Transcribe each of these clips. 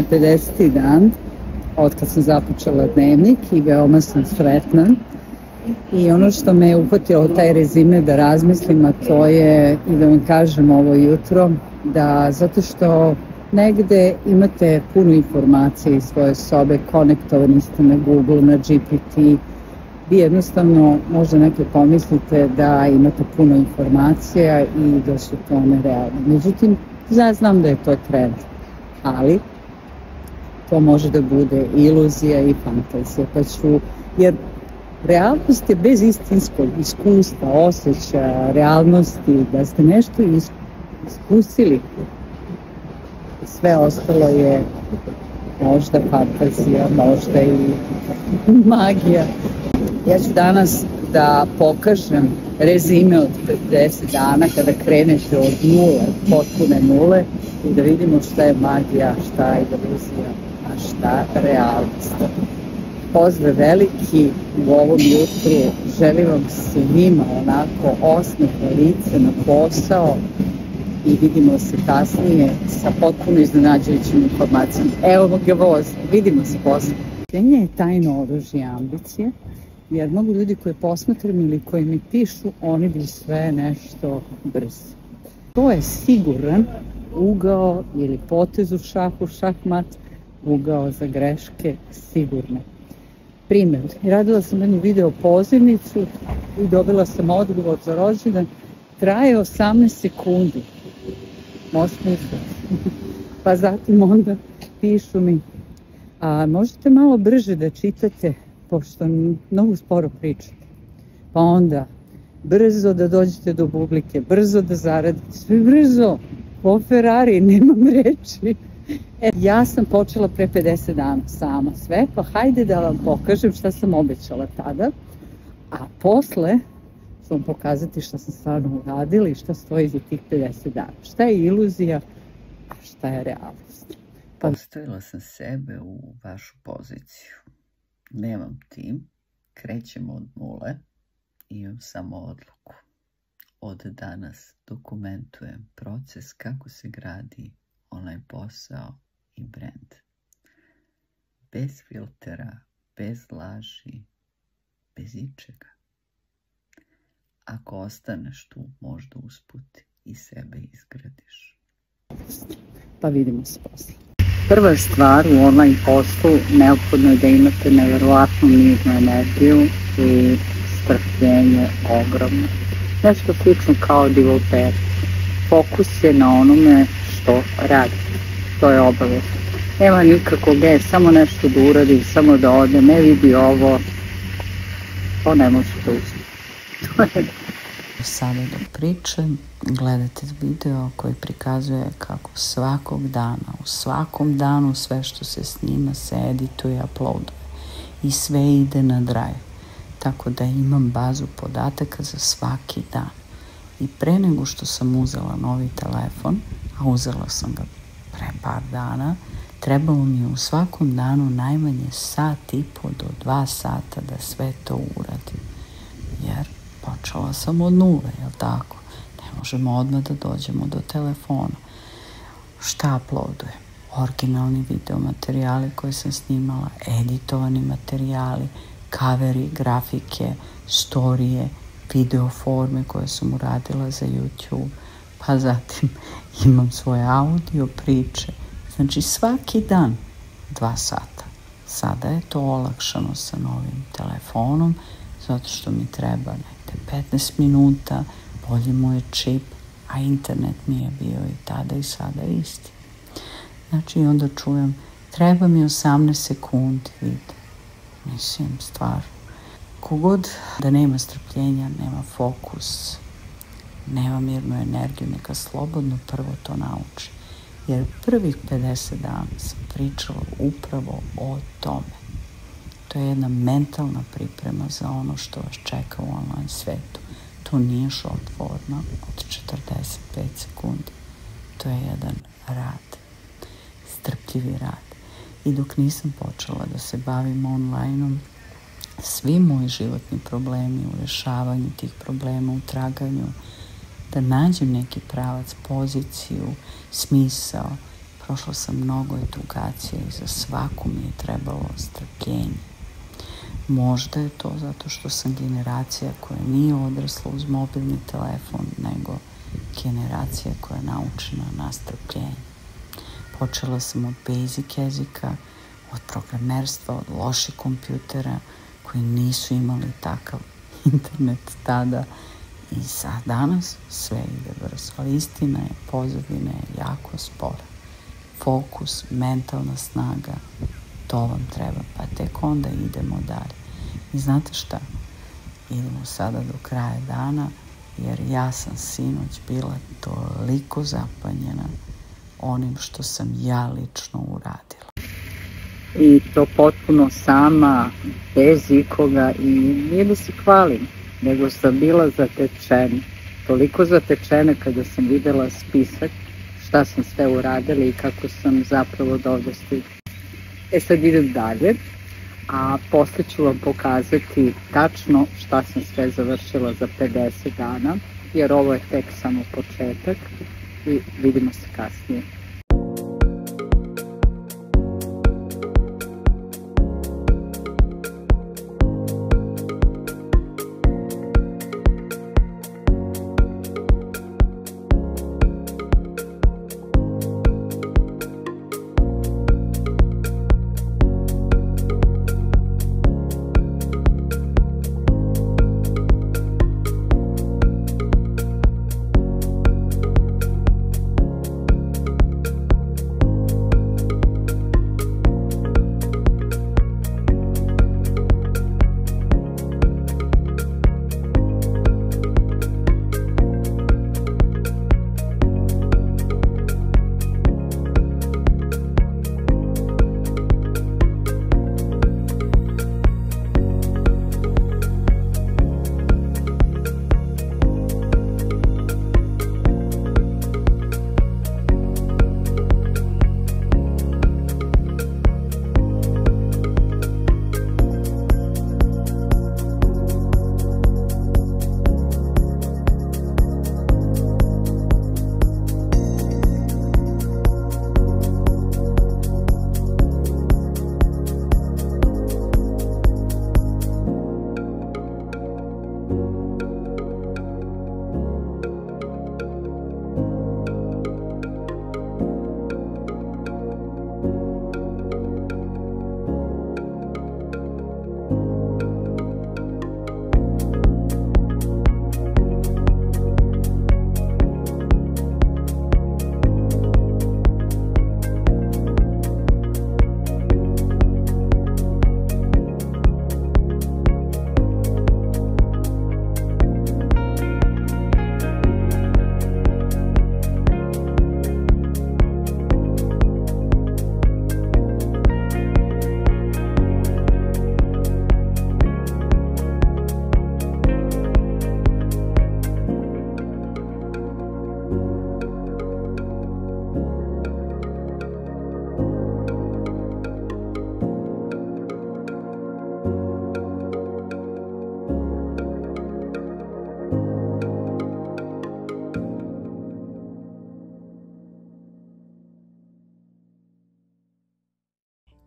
je 50. dan od kad sam započela dnevnik i veoma sam sretna. I ono što me je uhvatilo taj rezime da razmislim, a to je i da vam kažem ovo jutro, da zato što negde imate puno informacije iz svoje sobe, konektovani ste na Google, na GPT, vi jednostavno možda neke pomislite da imate puno informacija i da su to nerealne. Međutim, ja znam da je to trend, ali to može da bude iluzija i fantazija, jer realnost je bez istinskog iskustva, osjećaja, realnosti, da ste nešto iskusili. Sve ostalo je možda fantazija, možda i magija. Ja ću danas da pokažem rezime od 50 dana kada krenete od nule, potpune nule i da vidimo šta je magija, šta je iluzija, a šta realnost. Pozdrav veliki u ovom jutru, želim vam svima onako osmehno lice na posao i vidimo se kasnije sa potpuno iznenađujućim informacijama. Evo ga voz, vidimo se posle. Meni je tajno oružje ambicije, jer mnogo ljudi koje posmatram ili koji mi pišu, oni bi sve nešto brzo. To je siguran ugao ili potez u šahu, šahmat, ugao za greške sigurne. Primjer, radila sam jednu video pozivnicu i dobila sam odgovor za rođendan, traje 18 sekundi. Možete misliti. Pa zatim onda pišu mi, a možete malo brže da čitate, pošto mnogo sporo pričate. Pa onda, brzo da dođete do publike, brzo da zaradite, sve brzo, po Ferrari, nemam reči. Ja sam počela pre 50 dana sama sve, pa hajde da vam pokažem šta sam obećala tada, a posle ću vam pokazati šta sam stvarno uradila i šta stoji za tih 50 dana. Šta je iluzija, a šta je realnost. Postavila sam sebe u vašu poziciju. Nemam tim, krećemo od nule i imam samo odluku. Od danas dokumentujem proces kako se gradi online posao i brand. Bez filtera, bez laži, bez ičega. Ako ostaneš tu, možda usput i sebe izgradiš. Pa vidimo se posle. Prva stvar u online poslu neophodno je da imate nevjerovatnu mirnu energiju i strpljenje ogromno. Nešto slično kao developer. Fokus je na onome što radi. To je obavezno. Nema nikakvog, samo nešto da uradi, samo da ode, ne vidi ovo. To ne može da uspije. Sada dok pričam, gledate video koji prikazuje kako svakog dana, u svakom danu sve što se snima se edituje i uploaduje. I sve ide na Drive. Tako da imam bazu podataka za svaki dan. I pre nego što sam uzela novi telefon, a uzela sam ga pre par dana, trebalo mi je u svakom danu najmanje 1,5 do 2 sata da sve to uradim. Jer počela sam od nule, jel tako? Ne možemo odmah da dođemo do telefona. Šta uploadujem? Originalni video materijali koje sam snimala, editovani materijali, kaveri, grafike, storije, video forme koje sam uradila za YouTube, pa zatim imam svoje audio priče. Znači svaki dan 2 sata. Sada je to olakšano sa novim telefonom, zato što mi treba negde 15 minuta, bolji mu je čip, a internet mi je bio i tada i sada isti. Znači onda čujem, treba mi 18 sekundi video. Mislim, stvar. Kogod da nema strpljenja, nema fokus, nema mirnu energiju, neka slobodno prvo to nauči. Jer prvih 50 dana sam pričala upravo o tome. To je jedna mentalna priprema za ono što vas čeka u online svetu. To nije short forma od 45 sekundi. To je jedan rad, strpljivi rad. I dok nisam počela da se bavim online-om, svi moji životni problemi u rešavanju tih problema, u traganju, da nađem neki pravac, poziciju, smisao, Prošla sam mnogo edukacija i za svaku mi je trebalo strpljenje. Možda je to zato što sam generacija koja nije odrasla uz mobilni telefon, nego generacija koja je naučena na strpljenje. Počela sam od basic jezika, od programerstva, od loših kompjutera koji nisu imali takav internet tada i danas sve ide brzo. Ali istina je, pozadina je jako spora. Fokus, mentalna snaga, to vam treba, pa tek onda idemo dalje. I znate šta? Idemo sada do kraja dana, jer ja sam sinoć bila toliko zapanjena onim što sam ja lično uradila. I to potpuno sama, bez ikoga, i nije da se hvalim, nego sam bila zatečena. Toliko zatečena kada sam videla spisak šta sam sve uradila i kako sam zapravo dovde stigla. Sad idem dalje, a posle ću vam pokazati tačno šta sam sve završila za 50 dana, jer ovo je tek samo početak i vidimo se kasnije.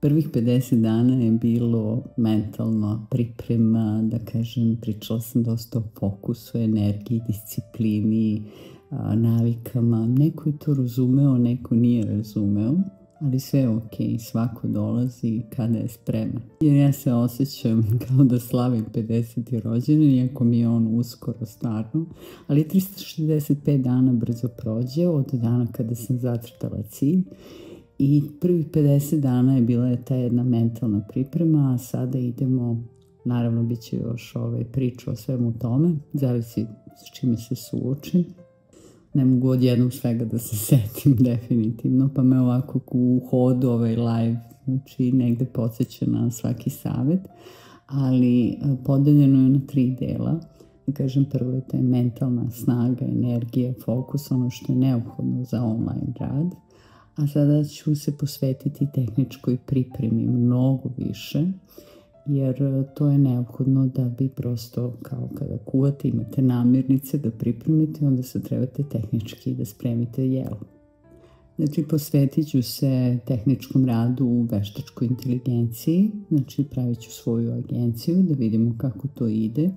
Prvih 50 dana je bilo mentalno priprema, da kažem, pričala sam dosta o fokusu, energiji, disciplini, navikama. Neko je to razumeo, neko nije razumeo, ali sve je okej, svako dolazi kada je spreman. Jer ja se osjećam kao da slavim 50. rođendan, iako mi je on uskoro stvarno, ali 365 dana brzo prođe od dana kada sam zacrtala cilj. I prvih 50 dana je bila ta jedna mentalna priprema, a sada idemo, naravno bit će još priča o svemu tome, zavisi s čime se suočim. Ne mogu odjednom svega da se setim definitivno, pa me ovako u hodu live, znači negde podsjeća na svaki savet, ali podeljeno je na 3 dela. Da kažem, prvo je ta mentalna snaga, energija, fokus, ono što je neophodno za online rad. A sada ću se posvetiti tehničkoj pripremi mnogo više, jer to je neophodno da bi prosto, kao kada kuvate, imate namirnice da pripremite, onda se trebate tehnički da spremite jelo. Znači, posvetit ću se tehničkom radu u veštačkoj inteligenciji, znači pravit ću svoju agenciju da vidimo kako to ide.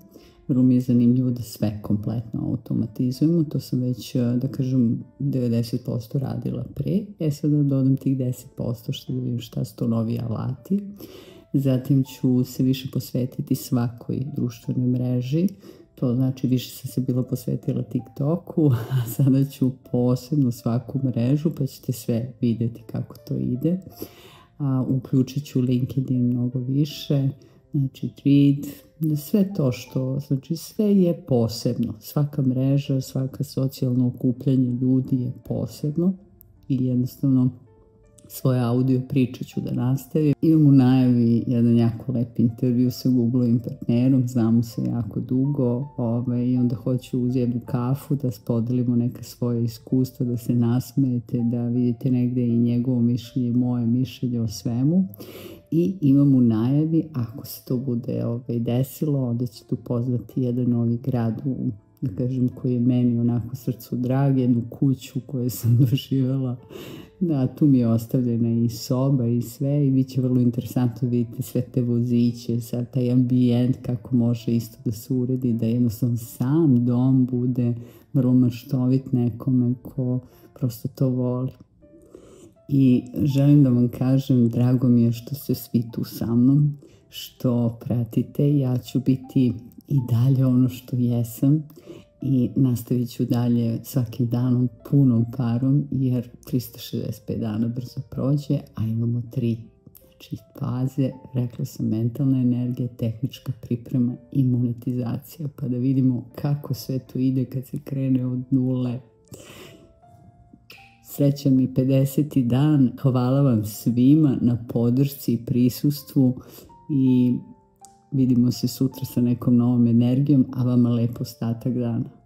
Vrlo mi je zanimljivo da sve kompletno automatizujemo, to sam već, da kažem, 90% radila pre. Sad da dodam tih 10% što da vidim šta su to novi alati. Zatim ću se više posvetiti svakoj društvenoj mreži. To znači više sam se bila posvetila TikToku, a sada ću posebno svaku mrežu, pa ćete sve vidjeti kako to ide. Uključit ću LinkedIn mnogo više, znači Thread, sve to što, znači sve je posebno. Svaka mreža, svaka socijalno okupljanje ljudi je posebno i jednostavno svoje audio priče ću da nastavim. Imam u najavi jedan jako lep intervju sa Googlovim partnerom, znamo se jako dugo i onda hoću uz jednu kafu da podelimo neka svoje iskustva, da se nasmejete, da vidite negde i njegovo mišljenje i moje mišljenje o svemu. I imam u najavi, ako se to bude desilo, onda ćete upoznati jedan novi grad da kažem, koji je meni onako srcu drag, jednu kuću koju sam doživjela. Da, tu mi je ostavljena i soba i sve i bit će vrlo interesantno vidjeti sve te voziće, sad taj ambijent kako može isto da se uredi, da jednostavno sam dom bude vrlo maštovit nekome ko prosto to voli. I želim da vam kažem, drago mi je što ste svi tu sa mnom, što pratite, ja ću biti i dalje ono što jesam i nastavit ću dalje svakim danom punom parom jer 365 dana brzo prođe, a imamo 3 faze, rekla sam mentalna energija, tehnička priprema i monetizacija, pa da vidimo kako sve to ide kad se krene od nule. Srećan mi 50. dan, hvala vam svima na podršci i prisustvu i vidimo se sutra sa nekom novom energijom, a vama lep ostatak dana.